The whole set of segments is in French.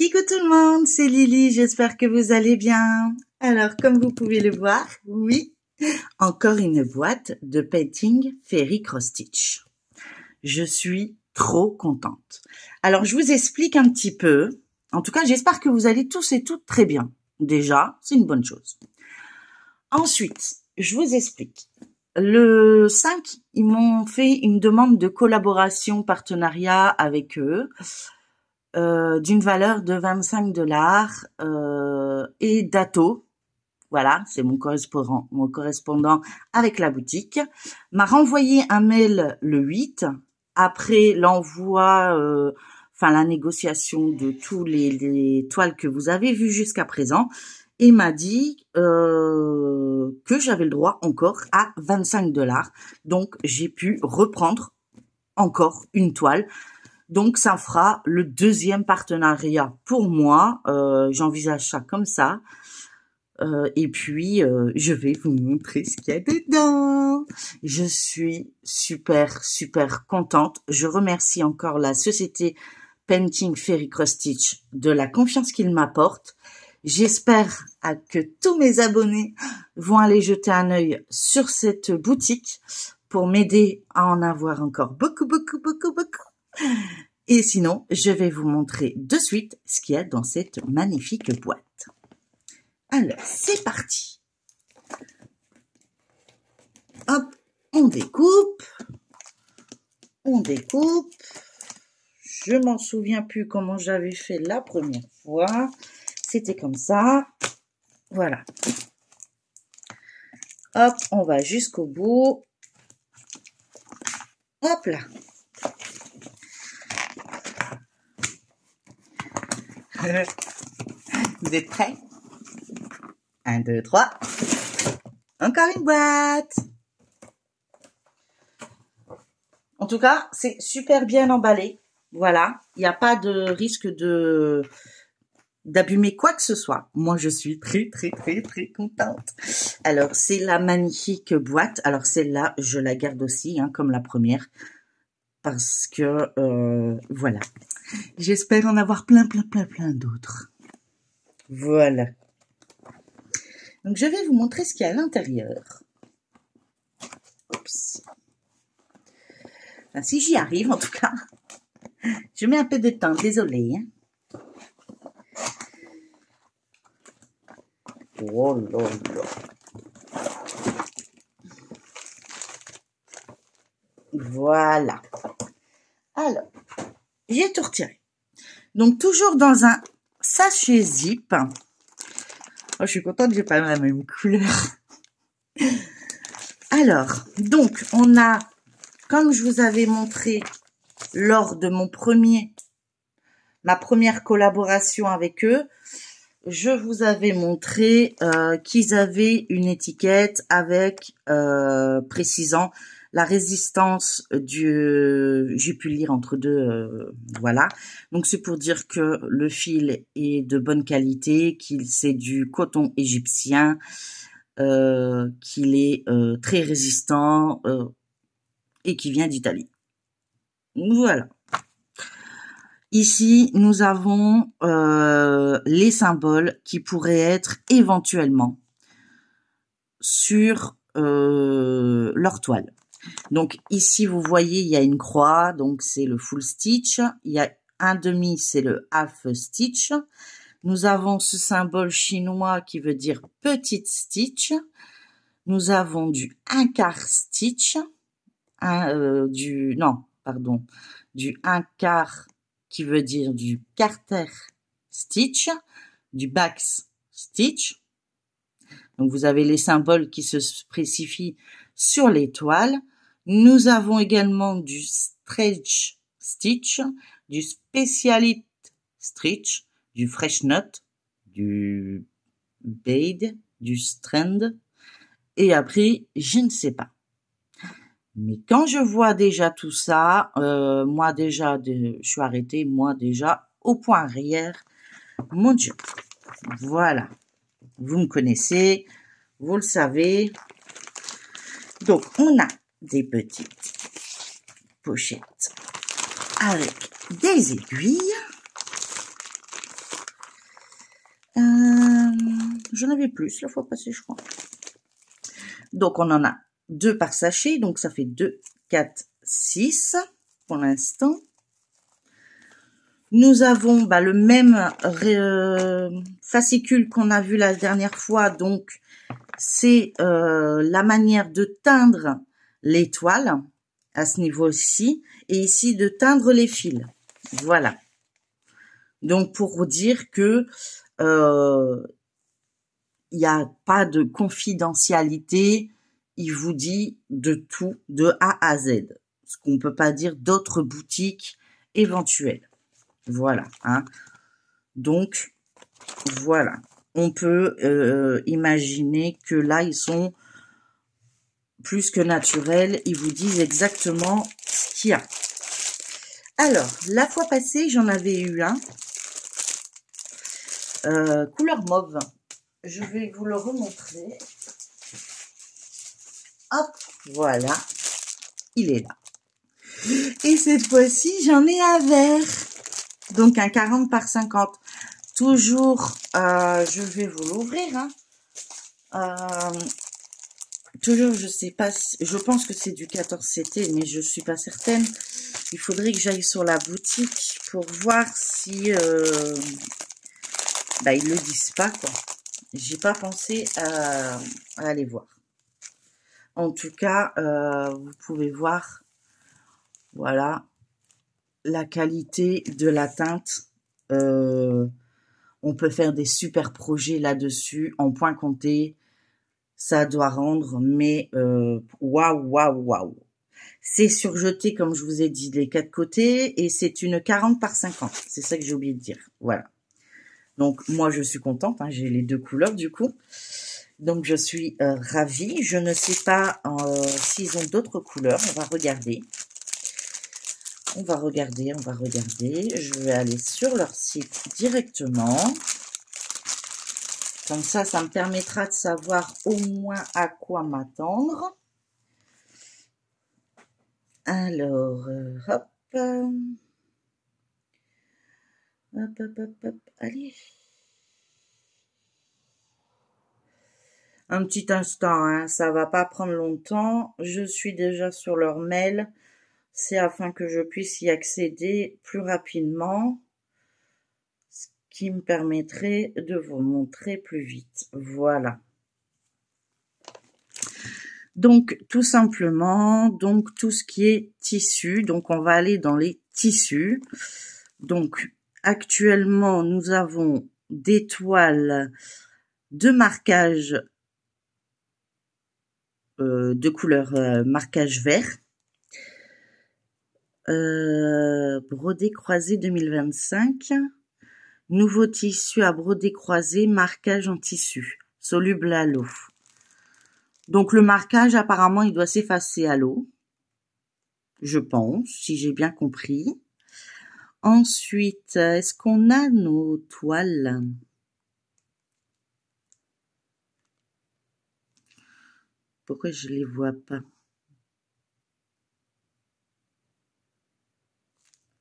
Kikou tout le monde, c'est Lily, j'espère que vous allez bien. Alors, comme vous pouvez le voir, oui, encore une boîte de Painting Fairy Cross Stitch. Je suis trop contente. Alors, je vous explique un petit peu. En tout cas, j'espère que vous allez tous et toutes très bien. Déjà, c'est une bonne chose. Ensuite, je vous explique. Le 5, ils m'ont fait une demande de collaboration, partenariat avec eux. D'une valeur de 25 $ et Dato, voilà, c'est mon correspondant avec la boutique, m'a renvoyé un mail le 8 après l'envoi, la négociation de tous les toiles que vous avez vues jusqu'à présent et m'a dit que j'avais le droit encore à 25 $. Donc j'ai pu reprendre encore une toile. Donc, ça fera le deuxième partenariat pour moi. J'envisage ça comme ça. Et puis, je vais vous montrer ce qu'il y a dedans. Je suis super, super contente. Je remercie encore la société Painting Fairy Cross Stitch de la confiance qu'ils m'apportent. J'espère que tous mes abonnés vont aller jeter un œil sur cette boutique pour m'aider à en avoir encore beaucoup, beaucoup, beaucoup, beaucoup. Et sinon, je vais vous montrer de suite ce qu'il y a dans cette magnifique boîte. Alors, c'est parti. Hop, on découpe. On découpe. Je m'en souviens plus comment j'avais fait la première fois. C'était comme ça. Voilà. Hop, on va jusqu'au bout. Hop là. Vous êtes prêts? 1, 2, 3. Encore une boîte. En tout cas, c'est super bien emballé. Voilà. Il n'y a pas de risque d'abîmer quoi que ce soit. Moi, je suis très, très, très, très contente. Alors, c'est la magnifique boîte. Alors, celle-là, je la garde aussi, comme la première. Parce que, voilà. J'espère en avoir plein d'autres. Voilà. Donc, je vais vous montrer ce qu'il y a à l'intérieur. Oups. Enfin, si j'y arrive, en tout cas. Je mets un peu de temps, désolée. Oh là là. Voilà. Alors, j'ai tout retiré. Donc, toujours dans un sachet zip. Oh, je suis contente que j'ai pas la même couleur. Alors, donc, on a, comme je vous avais montré lors de ma première collaboration avec eux, je vous avais montré qu'ils avaient une étiquette avec précisant la résistance j'ai pu lire entre deux, voilà. Donc, c'est pour dire que le fil est de bonne qualité, c'est du coton égyptien, qu'il est très résistant et qui vient d'Italie. Voilà. Ici, nous avons les symboles qui pourraient être éventuellement sur leur toile. Donc ici, vous voyez, il y a une croix, donc c'est le full stitch. Il y a un demi, c'est le half stitch. Nous avons ce symbole chinois qui veut dire petite stitch. Nous avons du 1/4 stitch, du 1/4 qui veut dire du quarter stitch, du back stitch. Donc vous avez les symboles qui se spécifient sur les toiles. Nous avons également du stretch stitch, du specialist stitch, du fresh knot, du bead, du strand, et après, je ne sais pas. Mais quand je vois déjà tout ça, moi déjà, je suis arrêtée, moi déjà, au point arrière, mon Dieu. Voilà. Vous me connaissez, vous le savez. Donc, on a des petites pochettes avec des aiguilles. J'en avais plus la fois passée, je crois. Donc, on en a 2 par sachet. Donc, ça fait 2, 4, 6 pour l'instant. Nous avons le même fascicule qu'on a vu la dernière fois. Donc, c'est la manière de teindre les toiles à ce niveau-ci. Et ici, de teindre les fils. Voilà. Donc, pour vous dire que il n'y a pas de confidentialité. Il vous dit de tout, de A à Z. Ce qu'on ne peut pas dire d'autres boutiques éventuelles. Voilà. Hein. Donc, voilà. On peut imaginer que là, ils sont plus que naturels. Ils vous disent exactement ce qu'il y a. Alors, la fois passée, j'en avais eu un. Couleur mauve. Je vais vous le remontrer. Hop, voilà. Il est là. Et cette fois-ci, j'en ai un vert. Donc, un 40 par 50. Toujours, je vais vous l'ouvrir. Hein. Toujours, je sais pas, je pense que c'est du 14 CT, mais je suis pas certaine. Il faudrait que j'aille sur la boutique pour voir si ils le disent pas, quoi. J'ai pas pensé à aller voir. En tout cas, vous pouvez voir, voilà, la qualité de la teinte. On peut faire des super projets là-dessus, en point compté. Ça doit rendre, mais waouh, waouh, waouh. C'est surjeté, comme je vous ai dit, les 4 côtés, et c'est une 40 par 50. C'est ça que j'ai oublié de dire. Voilà. Donc, moi, je suis contente. Hein, j'ai les 2 couleurs, du coup. Donc, je suis ravie. Je ne sais pas s'ils ont d'autres couleurs. On va regarder. On va regarder. Je vais aller sur leur site directement. Comme ça, ça me permettra de savoir au moins à quoi m'attendre. Alors, hop. Hop. Allez. Un petit instant, hein, ça va pas prendre longtemps. Je suis déjà sur leur mail. C'est afin que je puisse y accéder plus rapidement. Ce qui me permettrait de vous montrer plus vite. Voilà. Donc, tout simplement, donc tout ce qui est tissu. Donc, on va aller dans les tissus. Donc, actuellement, nous avons des toiles de marquage de couleur marquage vert. Brodé croisé 2025. Nouveau tissu à brodé croisé, marquage en tissu, soluble à l'eau. Donc le marquage, apparemment, il doit s'effacer à l'eau. Je pense, si j'ai bien compris. Ensuite, est-ce qu'on a nos toiles? Pourquoi je les vois pas?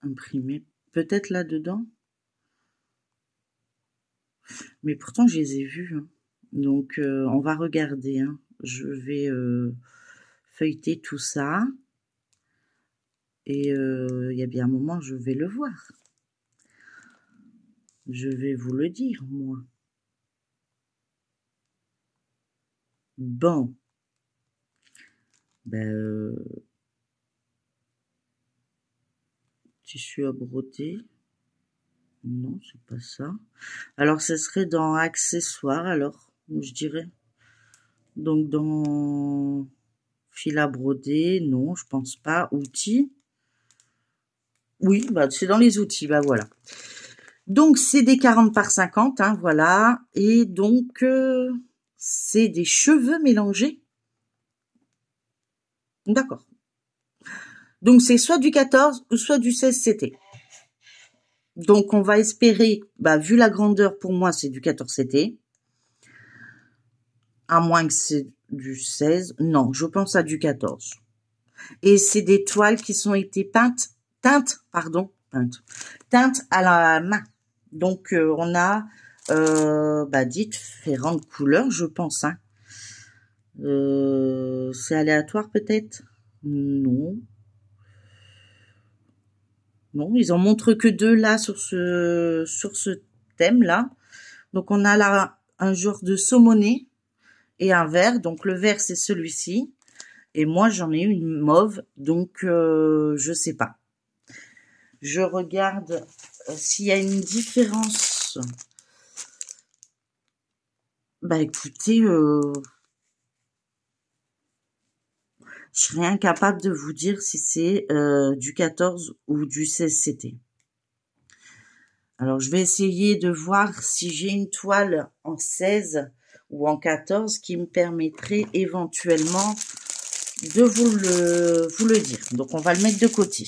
Imprimées. Peut-être là-dedans? Mais pourtant, je les ai vus. Hein. Donc, on va regarder. Hein. Je vais feuilleter tout ça. Et il y a bien un moment, je vais le voir. Je vais vous le dire, moi. Bon. Tissu à broder. Non, c'est pas ça. Alors, ce serait dans accessoires, alors, je dirais. Donc, dans fil à broder, non, je pense pas. Outils. Oui, c'est dans les outils, voilà. Donc, c'est des 40 par 50, hein, voilà. Et donc, c'est des cheveux mélangés. D'accord. Donc, c'est soit du 14 ou soit du 16 CT. Donc, on va espérer, vu la grandeur, pour moi, c'est du 14 CT. À moins que c'est du 16. Non, je pense à du 14. Et c'est des toiles qui sont été teintes à la main. Donc, on a différentes couleurs, je pense. Hein. C'est aléatoire peut-être? Non. Non, ils en montrent que 2 là sur ce thème là. Donc on a là un genre de saumoné et un vert. Donc le vert c'est celui-ci. Et moi j'en ai une mauve, donc je sais pas. Je regarde s'il y a une différence. Bah écoutez, je serais incapable de vous dire si c'est du 14 ou du 16 CT. Alors je vais essayer de voir si j'ai une toile en 16 ou en 14 qui me permettrait éventuellement de vous le dire. Donc on va le mettre de côté.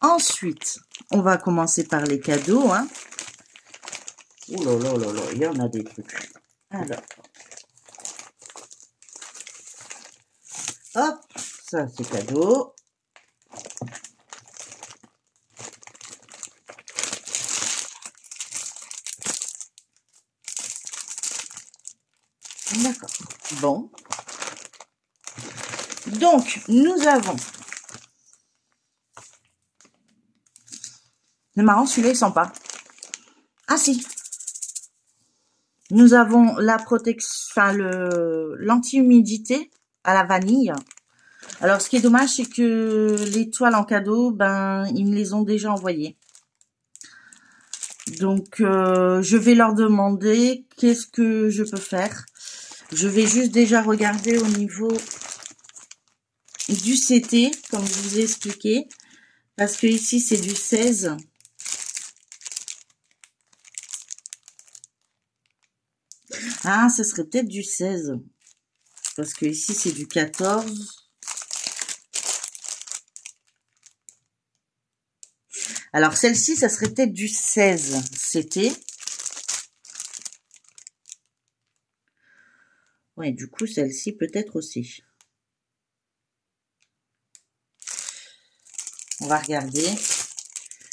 Ensuite, on va commencer par les cadeaux. Hein. Ouh là là là là, il y en a des trucs. Alors, hop, ça c'est cadeau. D'accord. Bon. Donc, nous avons... C'est marrant, celui-là, il sent pas. Ah si. Nous avons la protection, enfin l'anti-humidité à la vanille. Alors, ce qui est dommage, c'est que les toiles en cadeau, ils me les ont déjà envoyées. Donc, je vais leur demander qu'est-ce que je peux faire. Je vais juste déjà regarder au niveau du CT, comme je vous ai expliqué. Parce que ici, c'est du 16. Ah, ce serait peut-être du 16. Parce que ici, c'est du 14. Alors, celle-ci, ça serait peut-être du 16 CT. Ouais, du coup, celle-ci peut-être aussi. On va regarder.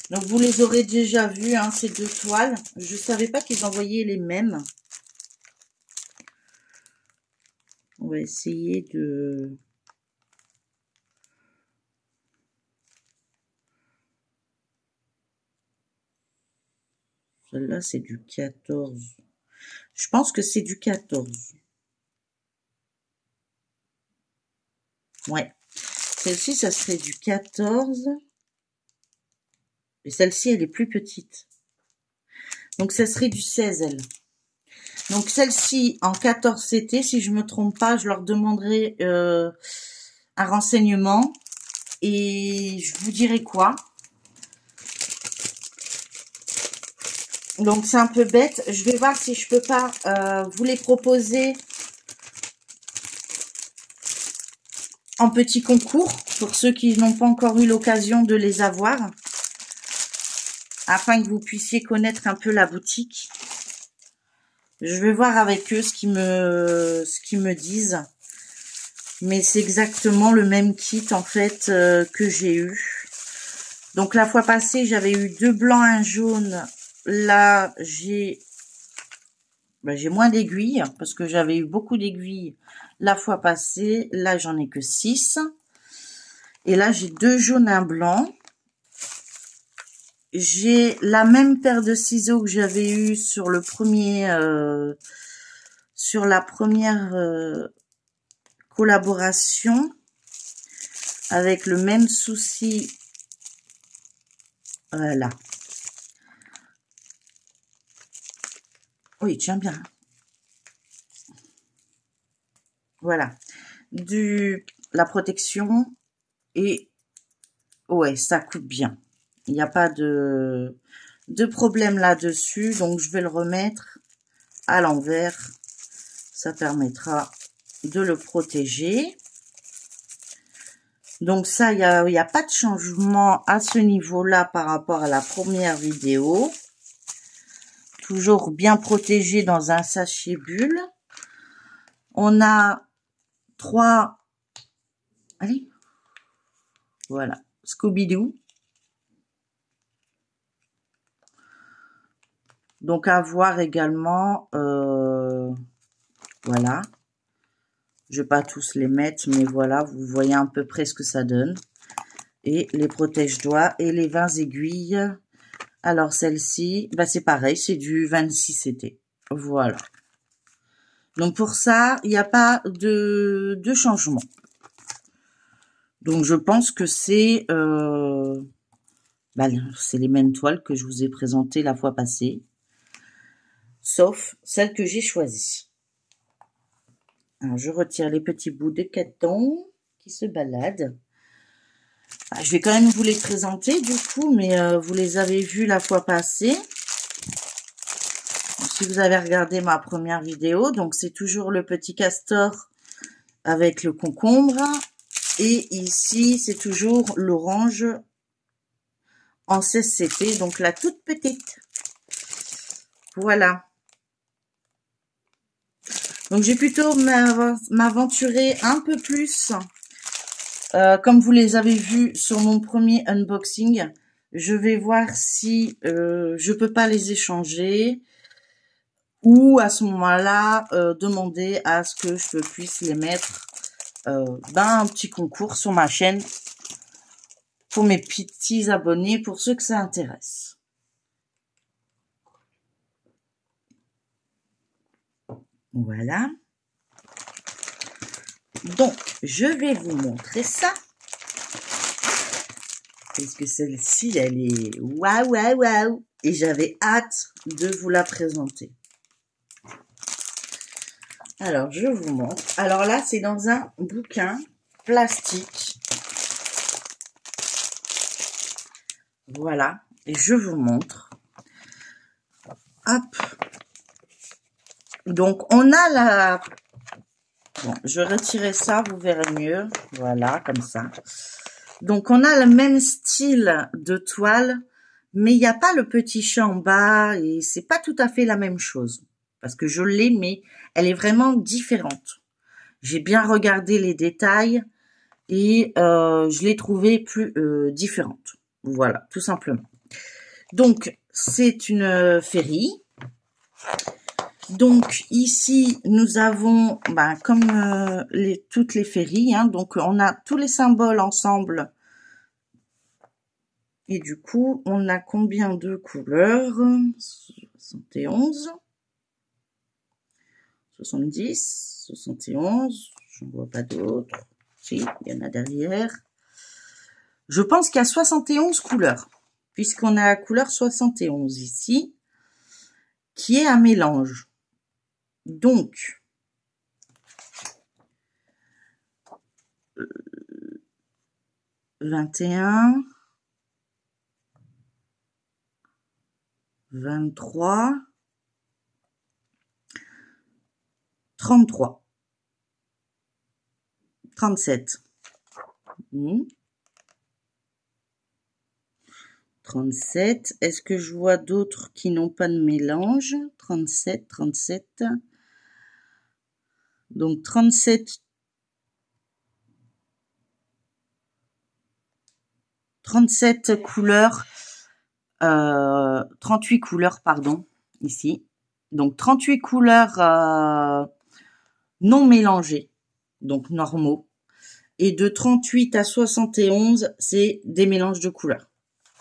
Donc, vous les aurez déjà vus, hein, ces 2 toiles. Je ne savais pas qu'ils envoyaient les mêmes. On va essayer de... Celle-là, c'est du 14. Je pense que c'est du 14. Ouais. Celle-ci, ça serait du 14. Et celle-ci, elle est plus petite. Donc, ça serait du 16, elle. Donc, celle-ci, en 14 CT, si je me trompe pas, je leur demanderai un renseignement. Et je vous dirai quoi. Donc, c'est un peu bête. Je vais voir si je peux pas vous les proposer en petit concours pour ceux qui n'ont pas encore eu l'occasion de les avoir, afin que vous puissiez connaître un peu la boutique. Je vais voir avec eux ce qu'ils me disent. Mais c'est exactement le même kit en fait que j'ai eu. Donc la fois passée, j'avais eu 2 blancs, un jaune. Là, j'ai moins d'aiguilles parce que j'avais eu beaucoup d'aiguilles la fois passée. Là, j'en ai que 6. Et là, j'ai 2 jaunes, un blanc. J'ai la même paire de ciseaux que j'avais eu sur le premier, sur la première collaboration, avec le même souci. Voilà. Oui, tiens bien. Voilà. La protection et ouais, ça coupe bien. Il n'y a pas de problème là-dessus. Donc, je vais le remettre à l'envers. Ça permettra de le protéger. Donc, ça, il y a pas de changement à ce niveau-là par rapport à la première vidéo. Toujours bien protégé dans un sachet bulle. On a 3... Allez. Voilà. Scooby-Doo. Donc à voir également, voilà. Je vais pas tous les mettre, mais voilà, vous voyez à peu près ce que ça donne. Et les protège-doigts et les 20 aiguilles. Alors celle-ci, bah c'est pareil, c'est du 26 CT. Voilà. Donc pour ça, il n'y a pas de changement. Donc je pense que c'est les mêmes toiles que je vous ai présentées la fois passée. Sauf celle que j'ai choisie. Alors je retire les petits bouts de coton qui se baladent. Je vais quand même vous les présenter du coup, mais vous les avez vus la fois passée. Si vous avez regardé ma première vidéo, donc c'est toujours le petit castor avec le concombre. Et ici, c'est toujours l'orange en 16 CT, donc la toute petite. Voilà. Donc j'ai plutôt m'aventurer un peu plus. Comme vous les avez vus sur mon premier unboxing, je vais voir si je peux pas les échanger. Ou à ce moment-là, demander à ce que je puisse les mettre dans un petit concours sur ma chaîne pour mes petits abonnés, pour ceux que ça intéresse. Voilà. Donc, je vais vous montrer ça. Parce que celle-ci, elle est waouh, waouh, waouh. Et j'avais hâte de vous la présenter. Alors, je vous montre. Alors là, c'est dans un bouquin plastique. Voilà. Et je vous montre. Hop. Donc, on a la... Bon, je vais retirer ça, vous verrez mieux. Voilà, comme ça. Donc, on a le même style de toile, mais il n'y a pas le petit chat en bas et c'est pas tout à fait la même chose. Parce que je l'ai, mais elle est vraiment différente. J'ai bien regardé les détails et je l'ai trouvée plus différente. Voilà, tout simplement. Donc, c'est une féerie. Donc, ici, nous avons, comme toutes les féeries, hein, donc on a tous les symboles ensemble. Et du coup, on a combien de couleurs? 71, 70, 71, je ne vois pas d'autres. Si, il y en a derrière. Je pense qu'il y a 71 couleurs, puisqu'on a la couleur 71 ici, qui est un mélange. Donc, euh, 21, 23, 33, 37. 37. Est-ce que je vois d'autres qui n'ont pas de mélange? 37, 37. Donc 37. 37 couleurs. 38 couleurs, pardon, ici. Donc 38 couleurs non mélangées, donc normaux. Et de 38 à 71, c'est des mélanges de couleurs.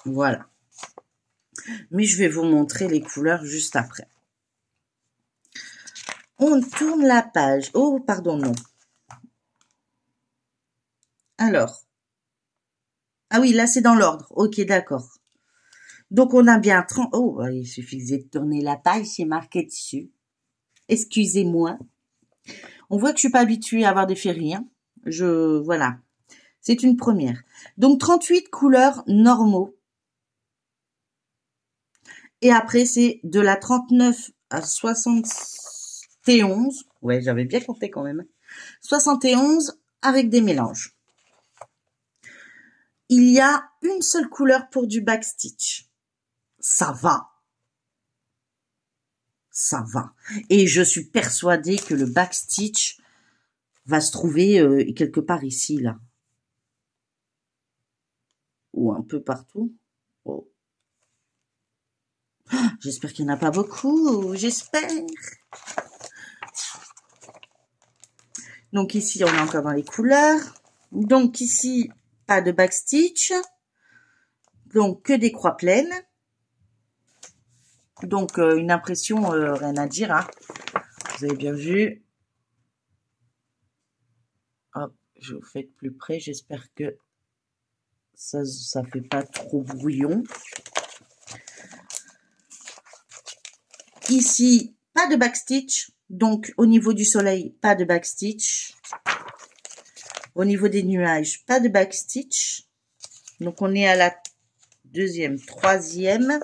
Voilà. Mais je vais vous montrer les couleurs juste après. On tourne la page. Oh, pardon, non. Alors. Ah oui, là, c'est dans l'ordre. Ok, d'accord. Donc, on a bien 30... Oh, il suffisait de tourner la page, c'est marqué dessus. Excusez-moi. On voit que je suis pas habituée à avoir des féeries. Hein. Voilà. C'est une première. Donc, 38 couleurs normaux. Et après, c'est de la 39 à 71. Ouais, j'avais bien compté quand même. 71 avec des mélanges. Il y a une seule couleur pour du backstitch. Ça va. Ça va. Et je suis persuadée que le backstitch va se trouver quelque part ici, là. Ou un peu partout. Oh. J'espère qu'il n'y en a pas beaucoup, j'espère. Donc ici, on est encore dans les couleurs. Donc ici, pas de backstitch. Donc que des croix pleines. Donc une impression, rien à dire. Hein. Vous avez bien vu. Hop, je vous fais de plus près. J'espère que ça fait pas trop brouillon. Ici, pas de backstitch. Donc, au niveau du soleil, pas de backstitch. Au niveau des nuages, pas de backstitch. Donc, on est à la deuxième, troisième,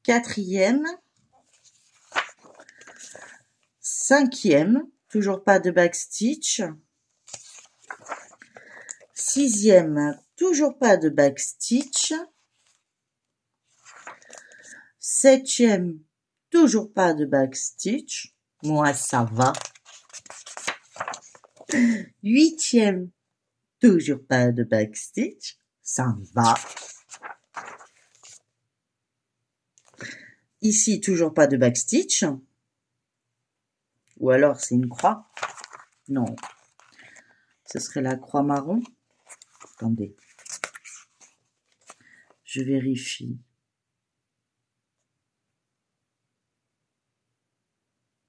quatrième, cinquième. Toujours pas de backstitch. Sixième, toujours pas de backstitch. Septième, toujours pas de backstitch. Moi, ça va. Huitième, toujours pas de backstitch. Ça va. Ici, toujours pas de backstitch. Ou alors, c'est une croix. Non. Ce serait la croix marron. Attendez. Je vérifie.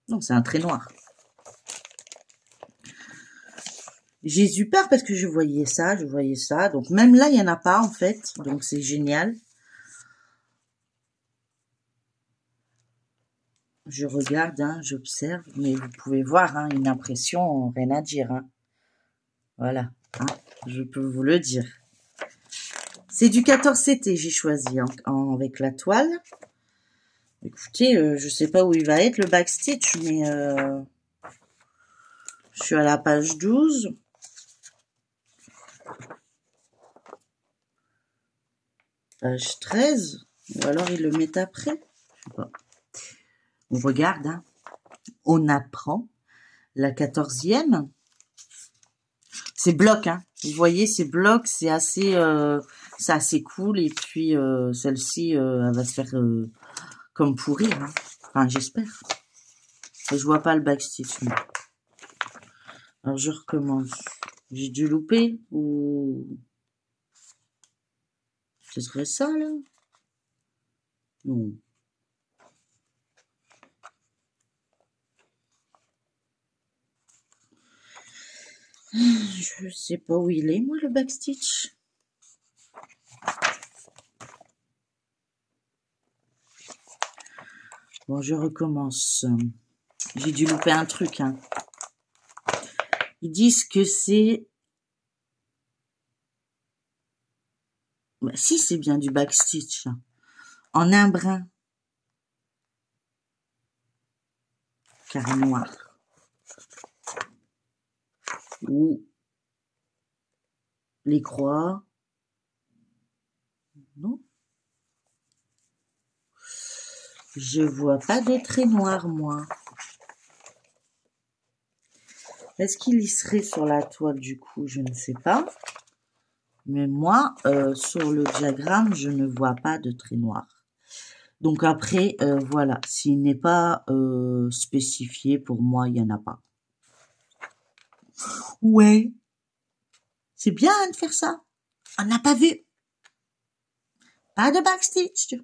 Non, c'est un trait noir. J'ai eu peur parce que je voyais ça. Donc, même là, il n'y en a pas, en fait. Donc, c'est génial. Je regarde, hein, j'observe. Mais vous pouvez voir, hein, une impression, rien à dire. Hein. Voilà. Hein, je peux vous le dire. C'est du 14CT, j'ai choisi avec la toile. Écoutez, je sais pas où il va être le backstitch, mais je suis à la page 12. Page 13. Ou alors il le met après. Je sais pas. On regarde, hein. On apprend. La 14e. C'est bloc, hein. Vous voyez, c'est bloc, c'est assez cool. Et puis celle-ci, elle va se faire comme pourrir. Hein. Enfin, j'espère. Je vois pas le backstitch. Mais... Alors je recommence. J'ai dû louper ou ce serait ça là? Non. Je sais pas où il est, moi, le backstitch. Bon, je recommence. J'ai dû louper un truc, hein. Ils disent que c'est... Bah, si, c'est bien du backstitch. En un brin. Carré noir. Ou les croix. Non. Je vois pas de trait noir, moi. Est-ce qu'il y serait sur la toile, du coup? Je ne sais pas. Mais moi, sur le diagramme, je ne vois pas de trait noir. Donc après, voilà. S'il n'est pas spécifié, pour moi, il n'y en a pas. Ouais. C'est bien hein, de faire ça. On n'a pas vu. Pas de backstitch.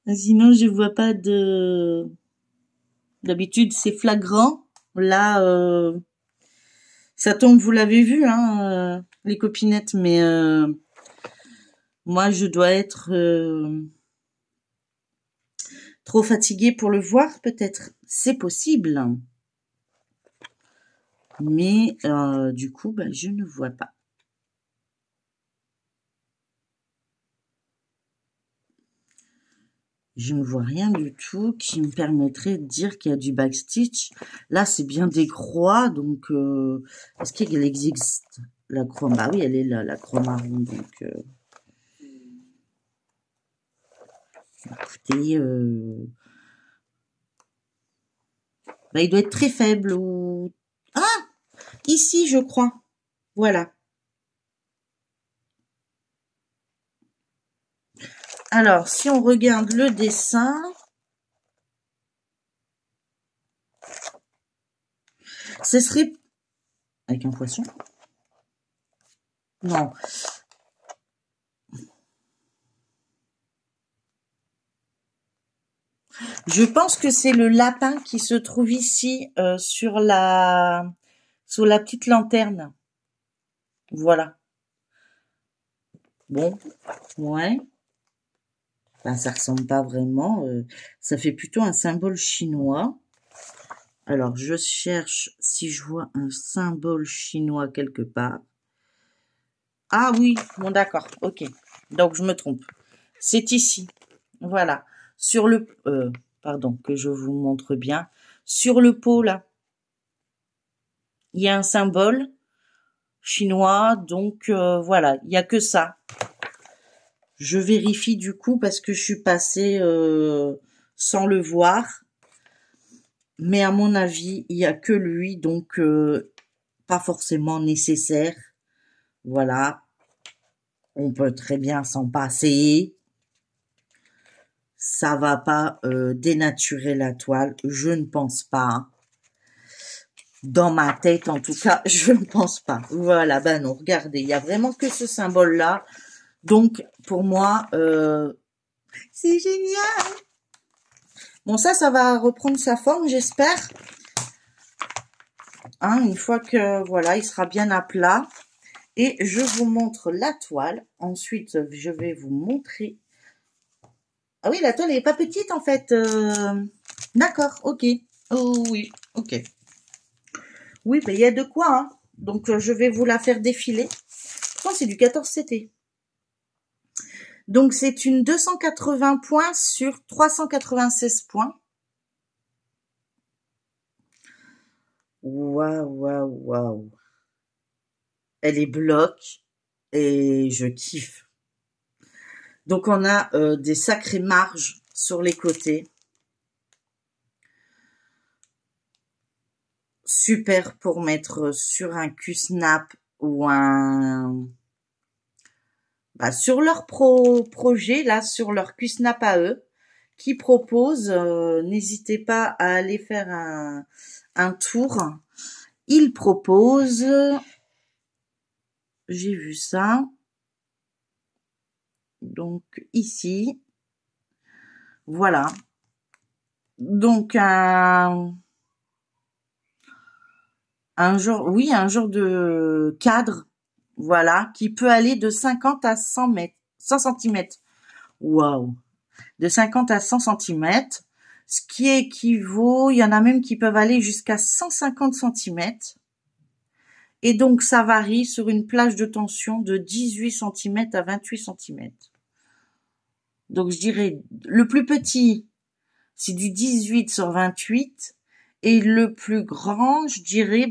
Sinon, je vois pas de... D'habitude, c'est flagrant. Là, ça tombe, vous l'avez vu, hein, les copinettes. Mais moi, je dois être trop fatiguée pour le voir, peut-être. C'est possible. Mais du coup, ben, je ne vois pas. Je ne vois rien du tout qui me permettrait de dire qu'il y a du backstitch. Là, c'est bien des croix, donc est-ce qu'elle existe la croix? Bah oui, elle est là, la croix marron. Donc, écoutez, bah, il doit être très faible ou... Ah, ici, je crois. Voilà. Alors, si on regarde le dessin, ce serait... Avec un poisson? Non. Je pense que c'est le lapin qui se trouve ici sur la petite lanterne. Voilà. Bon, ouais. Ben, ça ressemble pas vraiment. Ça fait plutôt un symbole chinois. Alors, je cherche si je vois un symbole chinois quelque part. Ah oui, bon d'accord, ok. Donc, je me trompe. C'est ici. Voilà. Sur le... pardon, que je vous montre bien. Sur le pot, là, il y a un symbole chinois. Donc, voilà, il n'y a que ça. Je vérifie du coup parce que je suis passée sans le voir. Mais à mon avis, il n'y a que lui. Donc, pas forcément nécessaire. Voilà. On peut très bien s'en passer. Ça va pas dénaturer la toile. Je ne pense pas. Dans ma tête, en tout cas, je ne pense pas. Voilà, ben non, regardez, il y a vraiment que ce symbole-là. Donc, pour moi, c'est génial. Bon, ça va reprendre sa forme, j'espère. Hein, une fois que, voilà, il sera bien à plat. Et je vous montre la toile. Ensuite, je vais vous montrer. Ah oui, la toile elle est pas petite, en fait. D'accord, ok. Oh oui, ok. Oui, ben il y a de quoi, hein. Donc, je vais vous la faire défiler. Je pense que c'est du 14CT. Donc, c'est une 280 points sur 396 points. Waouh, waouh, waouh. Elle est bloc et je kiffe. Donc, on a des sacrées marges sur les côtés. Super pour mettre sur un Q-Snap ou un... Bah, sur leur projet, là, sur leur Q-Snap à eux, qui propose, n'hésitez pas à aller faire un tour. Ils proposent, j'ai vu ça, donc ici, voilà. Donc un genre, oui, un genre de cadre, voilà, qui peut aller de 50 à 100 mètres, 100 centimètres. Waouh! De 50 à 100 centimètres, ce qui équivaut, il y en a même qui peuvent aller jusqu'à 150 centimètres. Et donc, ça varie sur une plage de tension de 18 centimètres à 28 centimètres. Donc, je dirais, le plus petit, c'est du 18 sur 28. Et le plus grand, je dirais,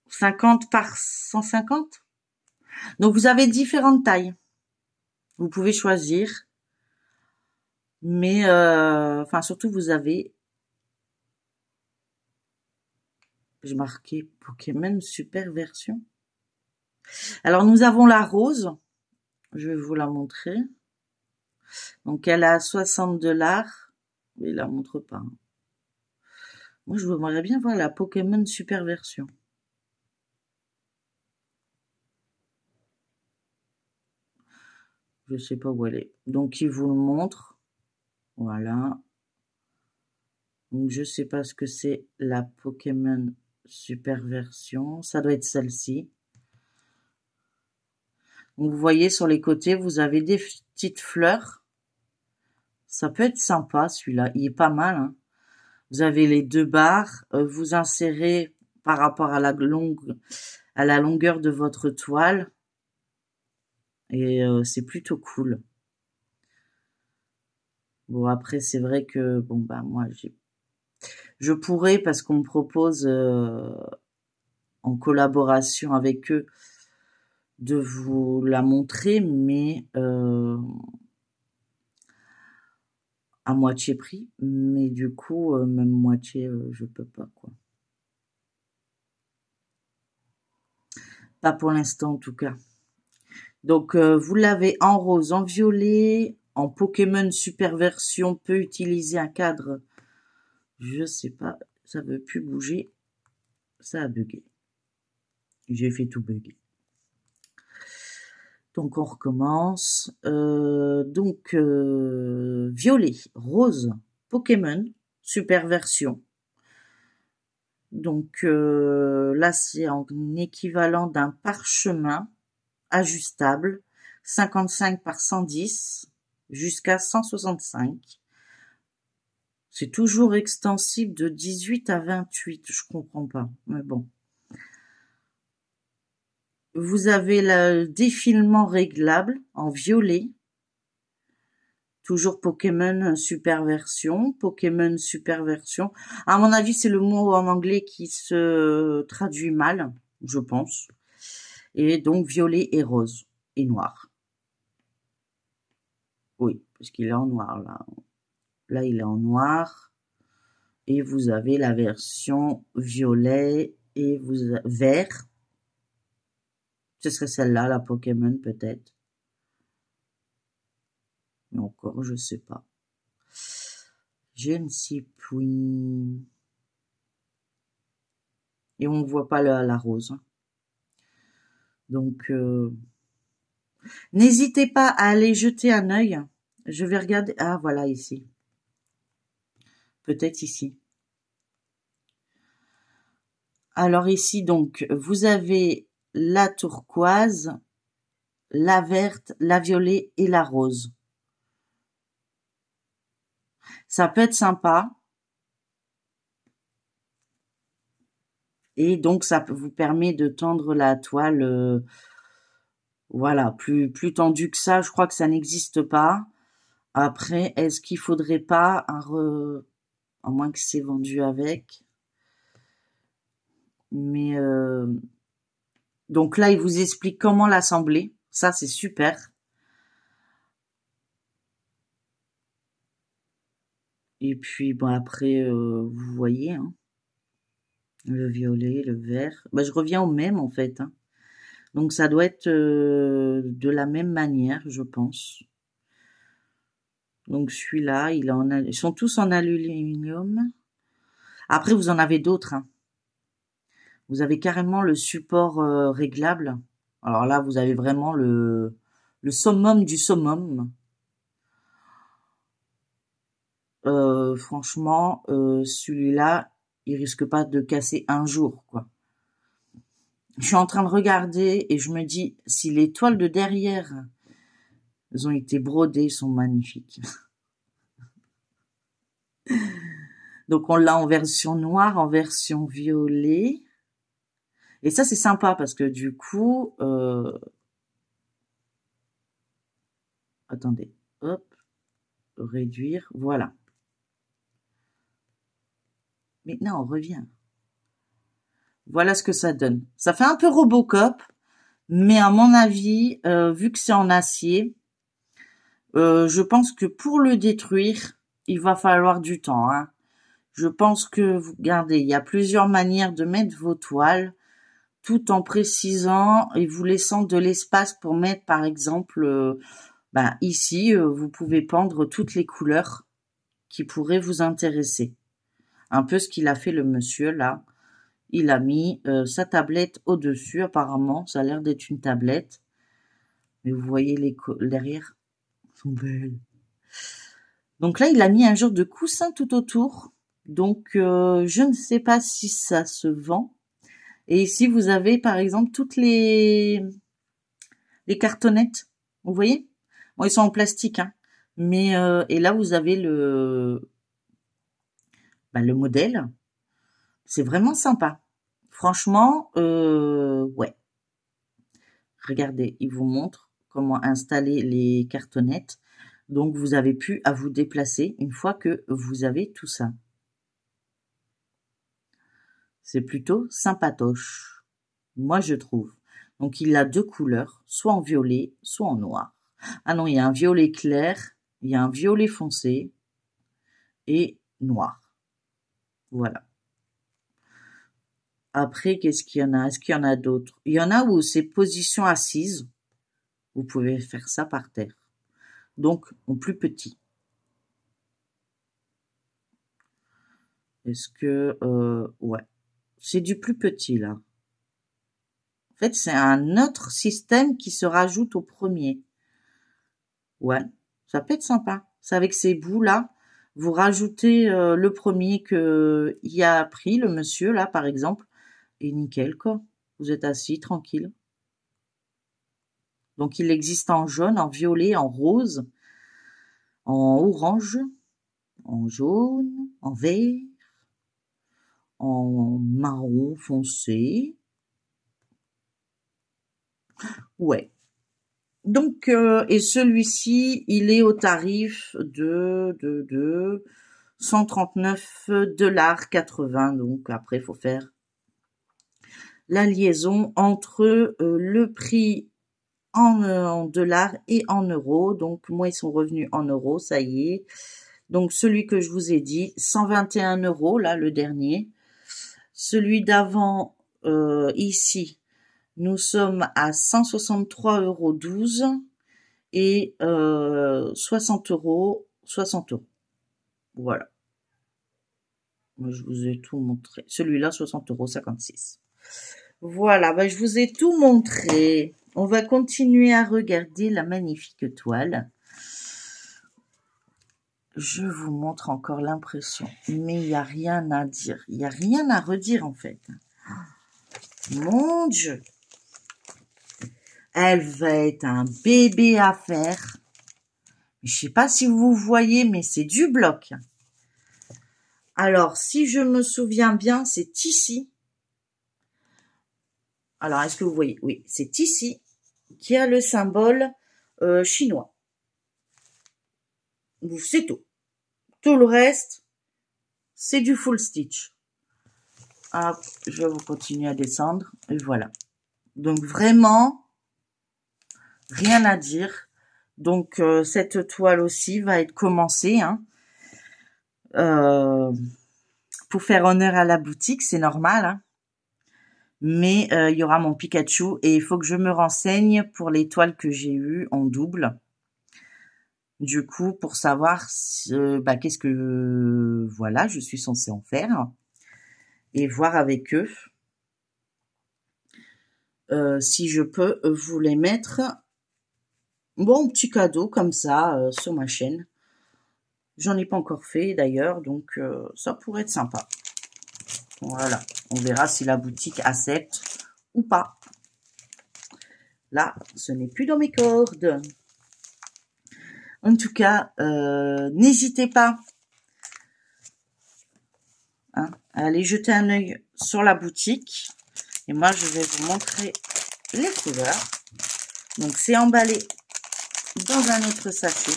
50 par 150. Donc, vous avez différentes tailles. Vous pouvez choisir. Mais, enfin, surtout, vous avez, j'ai marqué Pokémon Super Version. Alors, nous avons la rose. Je vais vous la montrer. Donc, elle a 60$. Mais il la montre pas. Moi, je voudrais bien voir la Pokémon Super Version. Je sais pas où elle est. Donc, il vous le montre. Voilà. Donc, je sais pas ce que c'est la Pokémon Super Version. Ça doit être celle-ci. Donc, vous voyez, sur les côtés, vous avez des petites fleurs. Ça peut être sympa, celui-là. Il est pas mal, hein. Vous avez les deux barres. Vous insérez par rapport à la longueur de votre toile. Et c'est plutôt cool. Bon, après, c'est vrai que, bon, bah, moi, je pourrais, parce qu'on me propose, en collaboration avec eux, de vous la montrer, mais à moitié prix. Mais du coup, même moitié, je peux pas, quoi. Pas pour l'instant, en tout cas. Donc, vous l'avez en rose, en violet, en Pokémon Super Version, peut utiliser un cadre. Je sais pas, ça veut plus bouger. Ça a bugué. J'ai fait tout bugger. Donc, on recommence. Violet, rose, Pokémon Super Version. Donc, là, c'est en équivalent d'un parchemin ajustable, 55 par 110 jusqu'à 165. C'est toujours extensible de 18 à 28, je comprends pas, mais bon. Vous avez le défilement réglable en violet. Toujours Pokémon Super Version, Pokémon Super Version. À mon avis, c'est le mot en anglais qui se traduit mal, je pense. Et donc violet et rose et noir. Oui, parce qu'il est en noir là. Là, il est en noir. Et vous avez la version violet et vert. Ce serait celle-là, la Pokémon peut-être. Mais encore, je sais pas. Je ne sais plus. Et on ne voit pas la rose. Donc, n'hésitez pas à aller jeter un œil. Je vais regarder. Ah, voilà, ici. Peut-être ici. Alors ici, donc, vous avez la turquoise, la verte, la violet et la rose. Ça peut être sympa. Et donc, ça vous permet de tendre la toile, voilà, plus tendue que ça. Je crois que ça n'existe pas. Après, est-ce qu'il faudrait pas à moins que c'est vendu avec. Mais donc là, il vous explique comment l'assembler. Ça, c'est super. Et puis, bon, après, vous voyez, hein, le violet, le vert. Bah, je reviens au même, en fait. Hein. Donc, ça doit être de la même manière, je pense. Donc, celui-là, ils sont tous en aluminium. Après, vous en avez d'autres. Hein. Vous avez carrément le support réglable. Alors là, vous avez vraiment le summum du summum. Franchement, celui-là, il risque pas de casser un jour, quoi. Je suis en train de regarder et je me dis, si les toiles de derrière, elles ont été brodées, sont magnifiques. Donc on l'a en version noire, en version violet. Et ça, c'est sympa parce que du coup, attendez, hop, réduire, voilà. Maintenant, on revient. Voilà ce que ça donne. Ça fait un peu Robocop, mais à mon avis, vu que c'est en acier, je pense que pour le détruire, il va falloir du temps. Hein. Je pense que, vous regardez, il y a plusieurs manières de mettre vos toiles, tout en précisant et vous laissant de l'espace pour mettre, par exemple, ici, vous pouvez pendre toutes les couleurs qui pourraient vous intéresser. Un peu ce qu'il a fait le monsieur là. Il a mis sa tablette au-dessus, apparemment. Ça a l'air d'être une tablette. Mais vous voyez derrière, sont belles. Donc là, il a mis un genre de coussin tout autour. Donc, je ne sais pas si ça se vend. Et ici, vous avez, par exemple, toutes les cartonnettes. Vous voyez? Bon, ils sont en plastique, hein. Mais, et là, vous avez le modèle. C'est vraiment sympa. Franchement, ouais. Regardez, il vous montre comment installer les cartonnettes. Donc, vous avez plus à vous déplacer une fois que vous avez tout ça. C'est plutôt sympatoche. Moi, je trouve. Donc, il a deux couleurs, soit en violet, soit en noir. Ah non, il y a un violet clair, il y a un violet foncé et noir. Voilà. Après, qu'est-ce qu'il y en a? Est-ce qu'il y en a d'autres? Il y en a où c'est position assise. Vous pouvez faire ça par terre. Donc, en plus petit. Est-ce que... ouais. C'est du plus petit, là. En fait, c'est un autre système qui se rajoute au premier. Ouais, ça peut être sympa. C'est avec ces bouts-là. Vous rajoutez le premier que y a pris, le monsieur, là, par exemple. Et nickel, quoi. Vous êtes assis, tranquille. Donc, il existe en jaune, en violet, en rose, en orange, en jaune, en vert, en marron foncé. Ouais. Donc, et celui-ci, il est au tarif de 139,80 $. Donc, après, il faut faire la liaison entre le prix en dollars et en euros. Donc, moi, ils sont revenus en euros, ça y est. Donc, celui que je vous ai dit, 121 €, là, le dernier. Celui d'avant, ici, nous sommes à 163,12 € et 60 €, 60 €. Voilà. Moi, je vous ai tout montré. Celui-là, 60,56 €. Voilà, ben, je vous ai tout montré. On va continuer à regarder la magnifique toile. Je vous montre encore l'impression. Mais il n'y a rien à dire. Il n'y a rien à redire, en fait. Mon Dieu. Elle va être un bébé à faire. Je sais pas si vous voyez, mais c'est du bloc. Alors, si je me souviens bien, c'est ici. Alors, est-ce que vous voyez? Oui, c'est ici qui a le symbole chinois. C'est tout. Tout le reste, c'est du full stitch. Hop, je vais vous continuer à descendre. Et voilà. Donc, vraiment, rien à dire. Donc, cette toile aussi va être commencée. Hein. Pour faire honneur à la boutique, c'est normal. Hein. Mais il y aura mon Pikachu et il faut que je me renseigne pour les toiles que j'ai eues en double. Du coup, pour savoir qu'est-ce que voilà, je suis censée en faire et voir avec eux si je peux vous les mettre. Bon, petit cadeau comme ça sur ma chaîne. J'en ai pas encore fait d'ailleurs, donc ça pourrait être sympa. Voilà, on verra si la boutique accepte ou pas. Là, ce n'est plus dans mes cordes. En tout cas, n'hésitez pas à aller jeter un œil sur la boutique. Et moi, je vais vous montrer les couleurs. Donc, c'est emballé dans un autre sachet.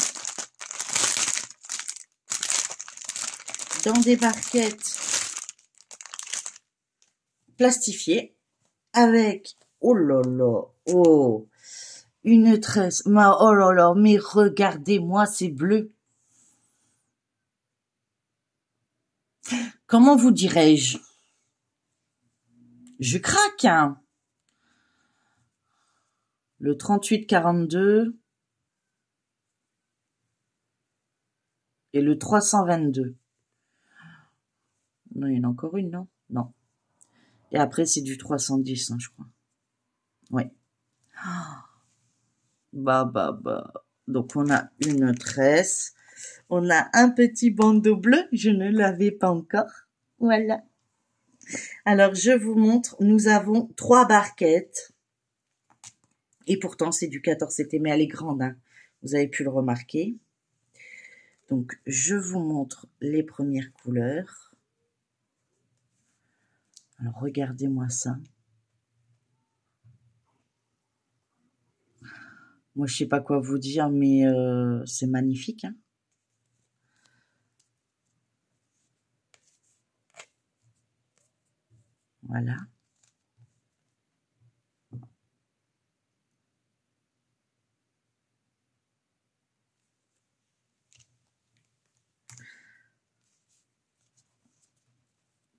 Dans des barquettes plastifiées. Avec, oh là là, oh, une tresse. Oh là là, mais regardez-moi, c'est bleu. Comment vous dirais-je? Je craque, hein. Le 3842 et le 322. Non, il y en a encore une, non? Non. Et après, c'est du 310, hein, je crois. Ouais. Bah. Donc, on a une tresse. On a un petit bandeau bleu. Je ne l'avais pas encore. Voilà. Alors, je vous montre. Nous avons 3 barquettes. Et pourtant, c'est du 14 CT, mais elle est grande. Hein. Vous avez pu le remarquer. Donc, je vous montre les premières couleurs. Alors, regardez-moi ça. Moi, je sais pas quoi vous dire, mais c'est magnifique. Hein. Voilà.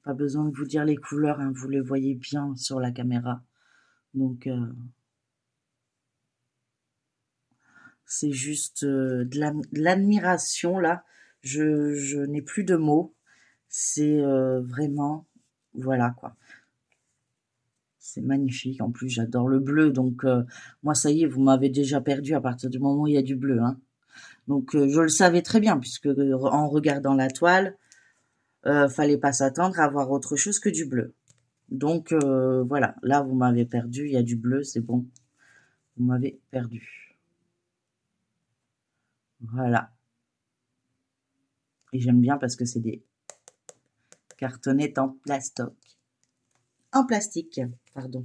Pas besoin de vous dire les couleurs, hein, vous les voyez bien sur la caméra. Donc, C'est juste de l'admiration, là. Je n'ai plus de mots. C'est vraiment... Voilà, quoi. C'est magnifique. En plus, j'adore le bleu. Donc, moi, ça y est, vous m'avez déjà perdu à partir du moment où il y a du bleu, hein. Donc, je le savais très bien, puisque en regardant la toile, fallait pas s'attendre à voir autre chose que du bleu. Donc, voilà. Là, vous m'avez perdu. Il y a du bleu, c'est bon. Vous m'avez perdu. Voilà. Et j'aime bien parce que c'est des cartonnettes en plastoc. En plastique, pardon.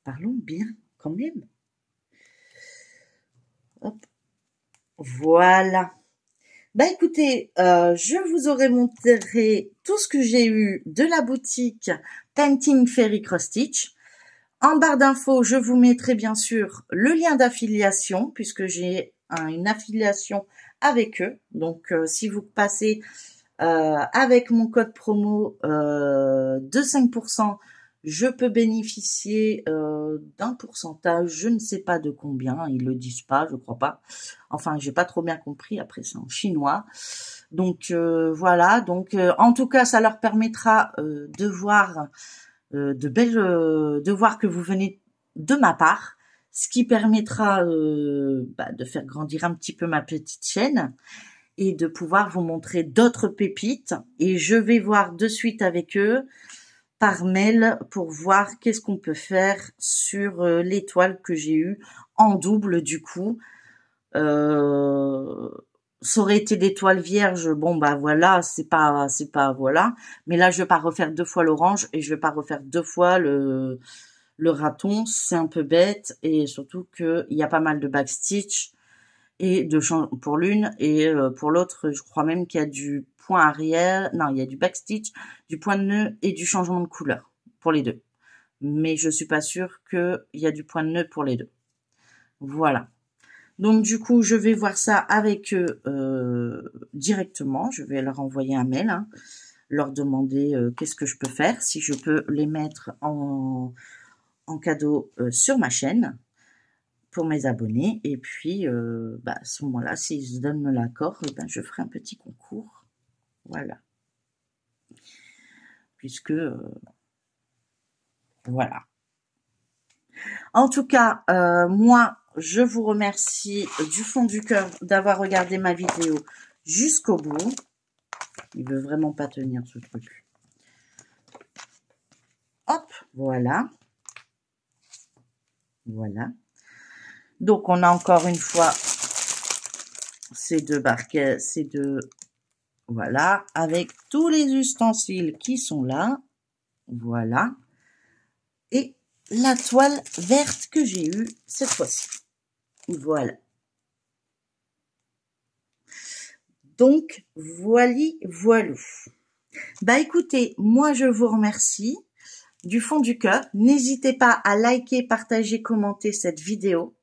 Parlons bien, quand même. Hop. Voilà. Bah écoutez, je vous aurais montré tout ce que j'ai eu de la boutique Painting Fairy Cross Stitch. En barre d'infos, je vous mettrai bien sûr le lien d'affiliation puisque j'ai une affiliation avec eux. Donc, si vous passez avec mon code promo de 5%, je peux bénéficier d'un pourcentage, je ne sais pas de combien, ils le disent pas, je crois pas. Enfin, j'ai pas trop bien compris, après c'est en chinois. Donc voilà, donc en tout cas, ça leur permettra de voir de voir que vous venez de ma part, ce qui permettra de faire grandir un petit peu ma petite chaîne et de pouvoir vous montrer d'autres pépites. Et je vais voir de suite avec eux par mail pour voir qu'est-ce qu'on peut faire sur les toiles que j'ai eues en double du coup. Ça aurait été des toiles vierges, bon bah voilà, c'est pas voilà. Mais là je vais pas refaire 2 fois l'orange et je vais pas refaire 2 fois le raton, c'est un peu bête et surtout que il y a pas mal de backstitch et pour l'une et pour l'autre, je crois même qu'il y a du point arrière, non, il y a du backstitch, du point de nœud et du changement de couleur pour les deux. Mais je suis pas sûre qu'il y a du point de nœud pour les deux. Voilà. Donc du coup, je vais voir ça avec eux directement. Je vais leur envoyer un mail, hein, leur demander qu'est-ce que je peux faire, si je peux les mettre en cadeau sur ma chaîne pour mes abonnés. Et puis, à ce moment-là, s'ils donnent l'accord, je ferai un petit concours. Voilà. Puisque, voilà. En tout cas, moi, je vous remercie du fond du cœur d'avoir regardé ma vidéo jusqu'au bout. Il veut vraiment pas tenir ce truc. Hop, voilà. Voilà. Donc, on a encore une fois ces deux barquettes, ces deux... Voilà, avec tous les ustensiles qui sont là. Voilà. Et la toile verte que j'ai eue cette fois-ci. Voilà. Donc, voilou. Bah écoutez, moi je vous remercie du fond du cœur. N'hésitez pas à liker, partager, commenter cette vidéo.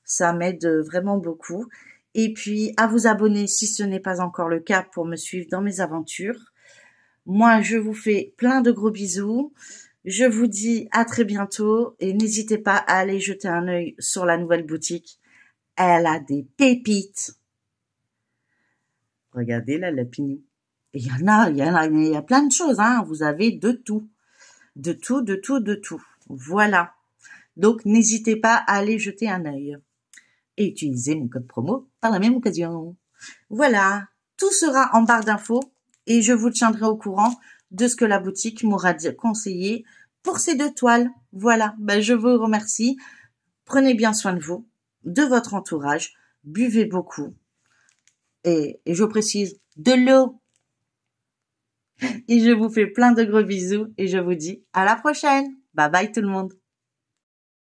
Ça m'aide vraiment beaucoup. Et puis à vous abonner si ce n'est pas encore le cas pour me suivre dans mes aventures. Moi, je vous fais plein de gros bisous. Je vous dis à très bientôt et n'hésitez pas à aller jeter un œil sur la nouvelle boutique. Elle a des pépites. Regardez là, la pignou. Il y a plein de choses, hein. Vous avez de tout. De tout. Voilà. Donc, n'hésitez pas à aller jeter un œil. Et utiliser mon code promo par la même occasion. Voilà. Tout sera en barre d'infos et je vous tiendrai au courant de ce que la boutique m'aura conseillé pour ces deux toiles. Voilà. Je vous remercie. Prenez bien soin de vous, de votre entourage. Buvez beaucoup. Et je précise, de l'eau. Et je vous fais plein de gros bisous et je vous dis à la prochaine. Bye bye tout le monde.